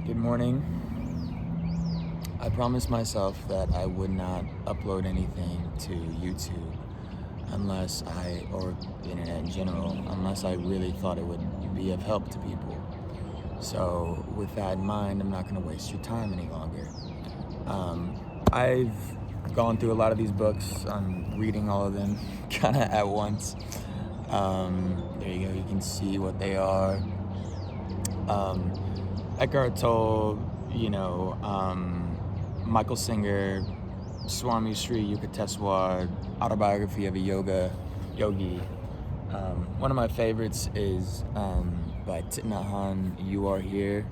Good morning. I promised myself that I would not upload anything to YouTube or internet in general, unless I really thought it would be of help to people. So with that in mind, I'm not going to waste your time any longer. I've gone through a lot of these books. I'm reading all of them kind of at once. There you go. You can see what they are. Eckhart Tolle, Michael Singer, Swami Sri Yukteswar, Autobiography of a Yogi. One of my favorites is by Thich Nhat Hanh, You Are Here.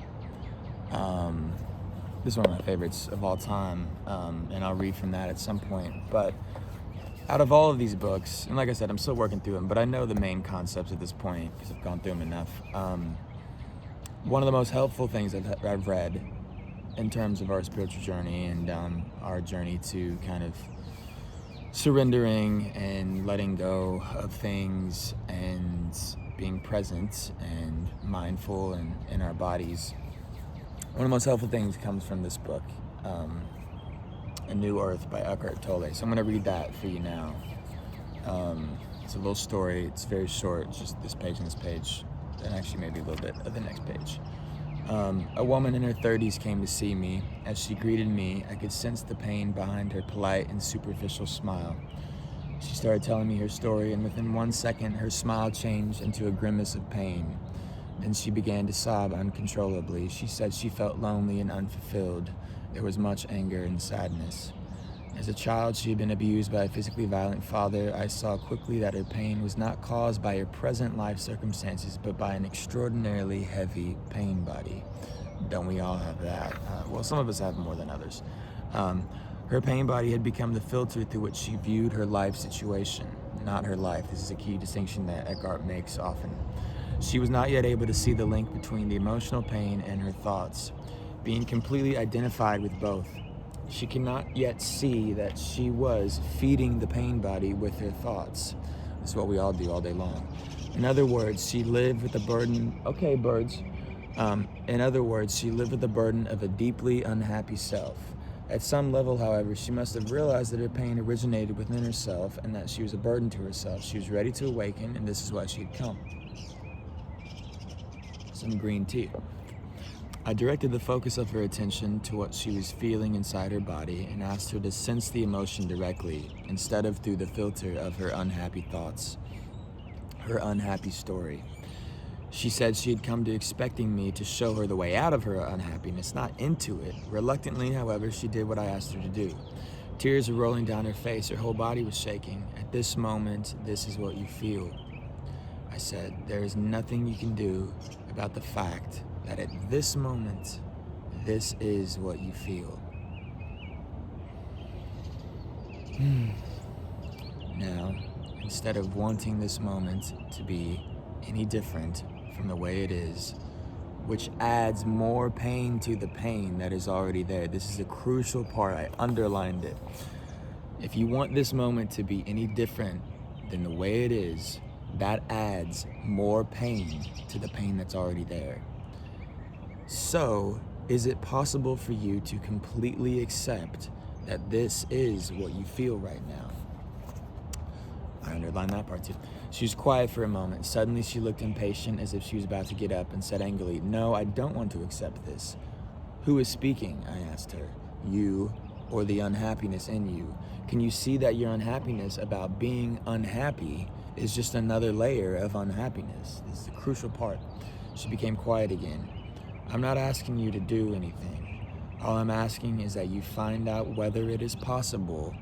This is one of my favorites of all time, and I'll read from that at some point. But out of all of these books, and like I said, I'm still working through them, but I know the main concepts at this point because I've gone through them enough. One of the most helpful things I've read in terms of our spiritual journey and our journey to kind of surrendering and letting go of things and being present and mindful and in our bodies. One of the most helpful things comes from this book, A New Earth by Eckhart Tolle. So I'm going to read that for you now. It's a little story. It's very short. It's just this page and this page, and actually maybe a little bit of the next page. A woman in her 30s came to see me. As she greeted me, I could sense the pain behind her polite and superficial smile. She started telling me her story, and within 1 second, her smile changed into a grimace of pain. Then she began to sob uncontrollably. She said she felt lonely and unfulfilled. There was much anger and sadness. As a child, she had been abused by a physically violent father. I saw quickly that her pain was not caused by her present life circumstances, but by an extraordinarily heavy pain body. Don't we all have that? Well, some of us have more than others. Her pain body had become the filter through which she viewed her life situation, not her life. This is a key distinction that Eckhart makes often. She was not yet able to see the link between the emotional pain and her thoughts, being completely identified with both. She cannot yet see that she was feeding the pain body with her thoughts. This is what we all do all day long. In other words, she lived with the burden... Okay, birds. In other words, she lived with the burden of a deeply unhappy self. At some level, however, she must have realized that her pain originated within herself and that she was a burden to herself. She was ready to awaken, and this is why she had come. Some green tea. I directed the focus of her attention to what she was feeling inside her body and asked her to sense the emotion directly instead of through the filter of her unhappy thoughts, her unhappy story. She said she had come to expecting me to show her the way out of her unhappiness, not into it. Reluctantly, however, she did what I asked her to do. Tears were rolling down her face. Her whole body was shaking. At this moment, this is what you feel. I said, there is nothing you can do about the fact that at this moment, this is what you feel. Now, instead of wanting this moment to be any different from the way it is, which adds more pain to the pain that is already there. This is a crucial part. I underlined it. If you want this moment to be any different than the way it is, that adds more pain to the pain that's already there. So, is it possible for you to completely accept that this is what you feel right now? I underlined that part too. She was quiet for a moment. Suddenly she looked impatient as if she was about to get up and said angrily, "No, I don't want to accept this." "Who is speaking?" I asked her. "You or the unhappiness in you? Can you see that your unhappiness about being unhappy is just another layer of unhappiness?" This is the crucial part. She became quiet again. "I'm not asking you to do anything. All I'm asking is that you find out whether it is possible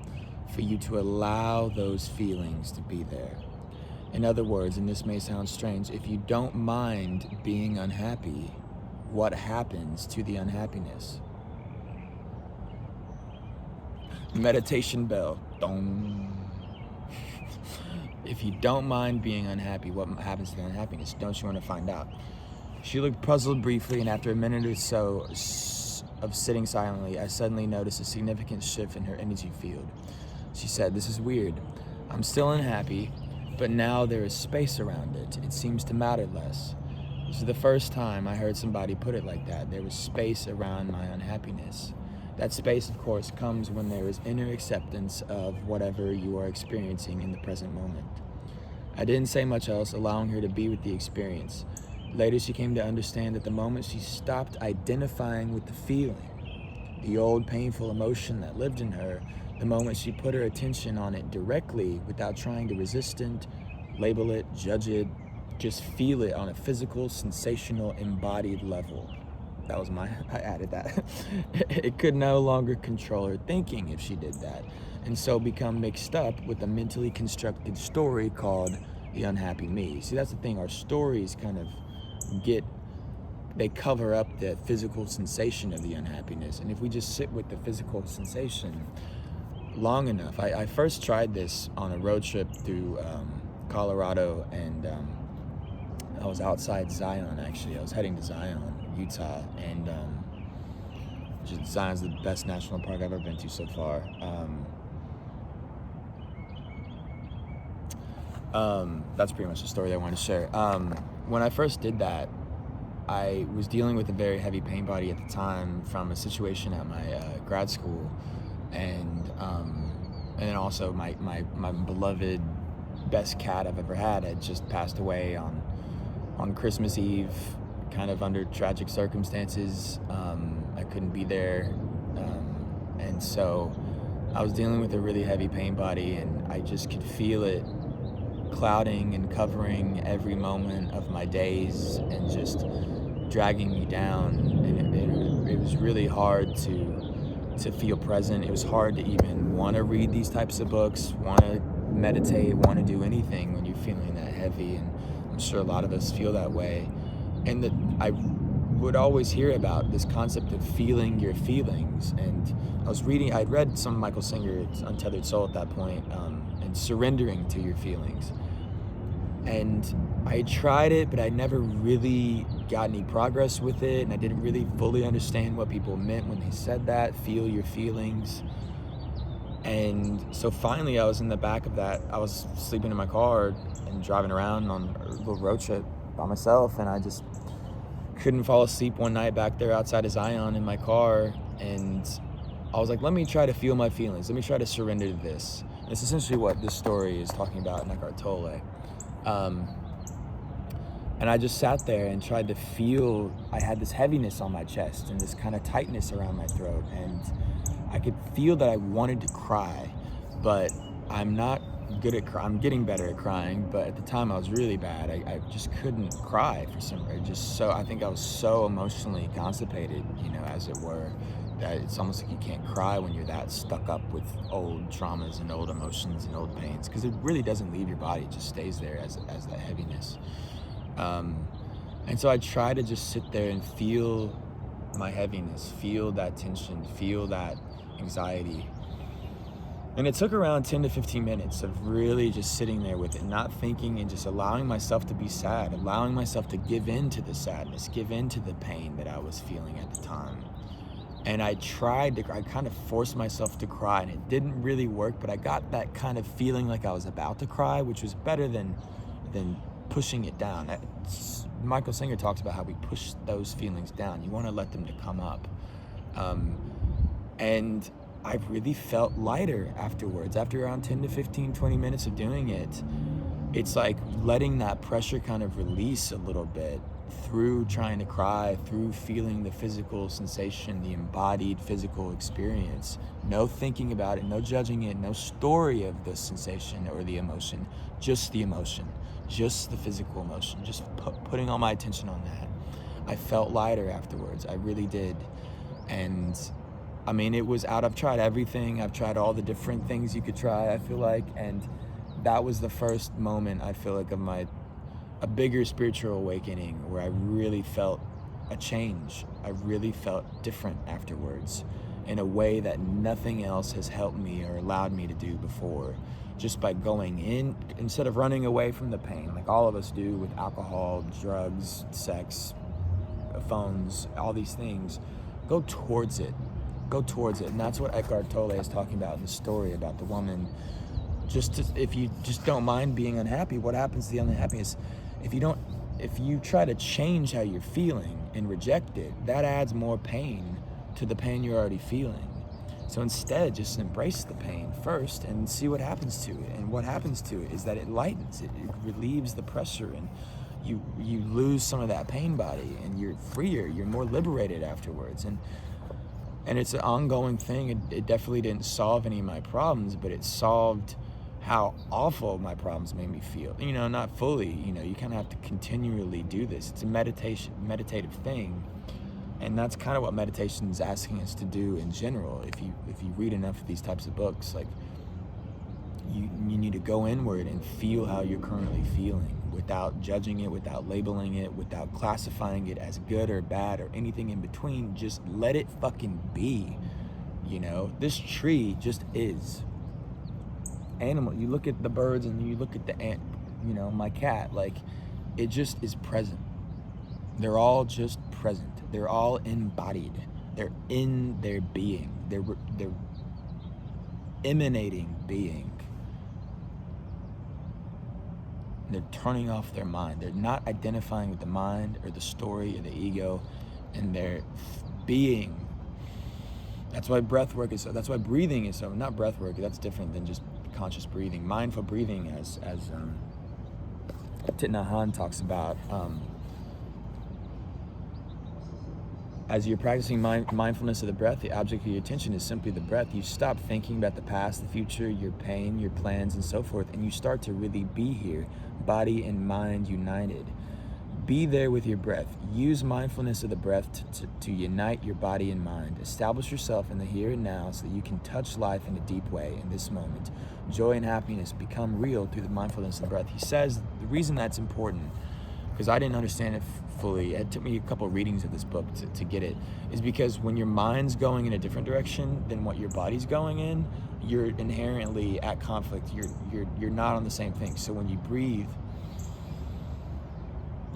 for you to allow those feelings to be there. In other words, and this may sound strange, if you don't mind being unhappy, what happens to the unhappiness?" Meditation bell. Dong. If you don't mind being unhappy, what happens to the unhappiness? Don't you want to find out? She looked puzzled briefly, and after a minute or so of sitting silently, I suddenly noticed a significant shift in her energy field. She said, "This is weird. I'm still unhappy, but now there is space around it. It seems to matter less. This is the first time I heard somebody put it like that. There was space around my unhappiness. That space, of course, comes when there is inner acceptance of whatever you are experiencing in the present moment. I didn't say much else, allowing her to be with the experience. Later, she came to understand that the moment she stopped identifying with the feeling, the old painful emotion that lived in her, the moment she put her attention on it directly without trying to resist it, label it, judge it, just feel it on a physical, sensational, embodied level. That was I added that. It could no longer control her thinking if she did that, and so become mixed up with a mentally constructed story called the unhappy me. See, that's the thing, our stories kind of they cover up the physical sensation of the unhappiness, and if we just sit with the physical sensation long enough. I first tried this on a road trip through Colorado, and I was outside Zion, actually. I was heading to Zion, Utah, and Zion's the best national park I've ever been to so far. That's pretty much the story that I wanted to share. When I first did that, I was dealing with a very heavy pain body at the time from a situation at my grad school, and then also my beloved best cat I've ever had just passed away on Christmas Eve, kind of under tragic circumstances. I couldn't be there, and so I was dealing with a really heavy pain body, and I just could feel it clouding and covering every moment of my days and just dragging me down, and it was really hard to feel present. It was hard to even want to read these types of books, want to meditate, want to do anything when you're feeling that heavy, and I'm sure a lot of us feel that way. And that I would always hear about this concept of feeling your feelings, and I'd read some Michael Singer's Untethered Soul at that point, and surrendering to your feelings. And I tried it, but I never really got any progress with it, and I didn't really fully understand what people meant when they said that, feel your feelings. And so finally I was in the back of that, I was sleeping in my car and driving around on a little road trip by myself, and I just couldn't fall asleep one night back there outside of Zion in my car, and I was like, let me try to feel my feelings, let me try to surrender to this. And it's essentially what this story is talking about in Eckhart Tolle. And I just sat there and tried to feel, I had this heaviness on my chest and this kind of tightness around my throat, and I could feel that I wanted to cry, but I'm not good at I'm getting better at crying, but at the time I was really bad. I just couldn't cry for some reason. I think I was so emotionally constipated, as it were, that it's almost like you can't cry when you're that stuck up with old traumas and old emotions and old pains, because it really doesn't leave your body, it just stays there as that heaviness. And so I try to just sit there and feel my heaviness, feel that tension, feel that anxiety. And it took around 10 to 15 minutes of really just sitting there with it, not thinking, and just allowing myself to be sad, allowing myself to give in to the sadness, give in to the pain that I was feeling at the time. And I kind of forced myself to cry, and it didn't really work, but I got that kind of feeling like I was about to cry, which was better than pushing it down. Michael Singer talks about how we push those feelings down. You want to let them to come up. And I really felt lighter afterwards. After around 10 to 15, 20 minutes of doing it, it's like letting that pressure kind of release a little bit through trying to cry, through feeling the physical sensation, the embodied physical experience. No thinking about it, no judging it, no story of the sensation or the emotion, just the emotion, just the physical emotion, just putting all my attention on that. I felt lighter afterwards, I really did. And I mean, I've tried everything, I've tried all the different things you could try, I feel like, and that was the first moment, I feel like, of a bigger spiritual awakening, where I really felt a change. I really felt different afterwards in a way that nothing else has helped me or allowed me to do before. Just by going in, instead of running away from the pain, like all of us do with alcohol, drugs, sex, phones, all these things, go towards it. And that's what Eckhart Tolle is talking about in the story about the woman. If you just don't mind being unhappy, what happens to the unhappiness? if you try to change how you're feeling and reject it, that adds more pain to the pain you're already feeling. So instead, just embrace the pain first and see what happens to it. And what happens to it is that it lightens, it relieves the pressure, and you lose some of that pain body, and you're freer, you're more liberated afterwards. And it's an ongoing thing. It definitely didn't solve any of my problems, but it solved how awful my problems made me feel. You know, not fully, you know, you kind of have to continually do this. It's a meditative thing. And that's kind of what meditation is asking us to do in general. If you read enough of these types of books, like you need to go inward and feel how you're currently feeling without judging it, without labeling it, without classifying it as good or bad or anything in between. Just let it fucking be. You know, this tree just is. Animal, you look at the birds and you look at the ant, you know, my cat, like it just is present. They're all just present. They're all embodied. They're in their being. They're emanating being. They're turning off their mind. They're not identifying with the mind or the story or the ego, and they're being. That's why breath work is so, that's why breathing is so, not breath work, that's different than just conscious breathing. Mindful breathing, as Thich Nhat Hanh talks about, as you're practicing mindfulness of the breath, the object of your attention is simply the breath. You stop thinking about the past, the future, your pain, your plans, and so forth, and you start to really be here, body and mind united. Be there with your breath. Use mindfulness of the breath to unite your body and mind. Establish yourself in the here and now so that you can touch life in a deep way in this moment. Joy and happiness become real through the mindfulness of the breath. He says the reason that's important, because I didn't understand it fully, it took me a couple of readings of this book to get it, is because when your mind's going in a different direction than what your body's going in, you're inherently at conflict. You're not on the same thing. So when you breathe,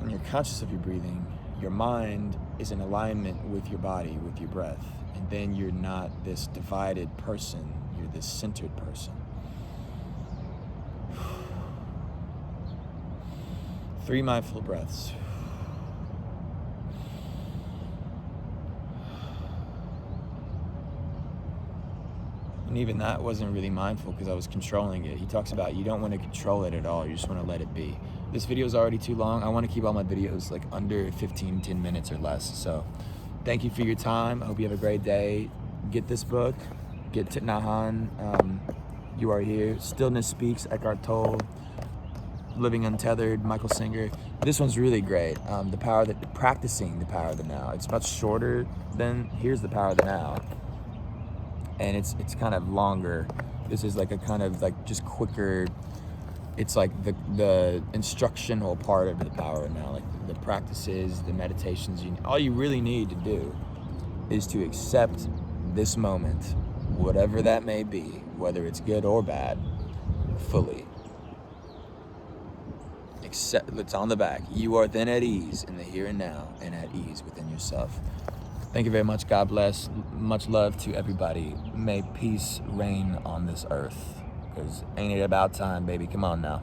and you're conscious of your breathing, your mind is in alignment with your body, with your breath. And then you're not this divided person, you're this centered person. 3 mindful breaths. And even that wasn't really mindful because I was controlling it. He talks about you don't want to control it at all, you just want to let it be. This video is already too long. I want to keep all my videos like under 10 minutes or less. So thank you for your time. I hope you have a great day. Get this book. Get Thich Nhat Hanh. You Are Here. Stillness Speaks, Eckhart Tolle. Living Untethered, Michael Singer. This one's really great. Practicing the power of the now. It's much shorter than Here's the Power of the Now. And it's kind of longer. This is like a kind of like just quicker. It's like the instructional part of the power now, like the practices, the meditations. All you really need to do is to accept this moment, whatever that may be, whether it's good or bad, fully. Accept. It's on the back. You are then at ease in the here and now, and at ease within yourself. Thank you very much. God bless. Much love to everybody. May peace reign on this earth. Because ain't it about time, baby? Come on now.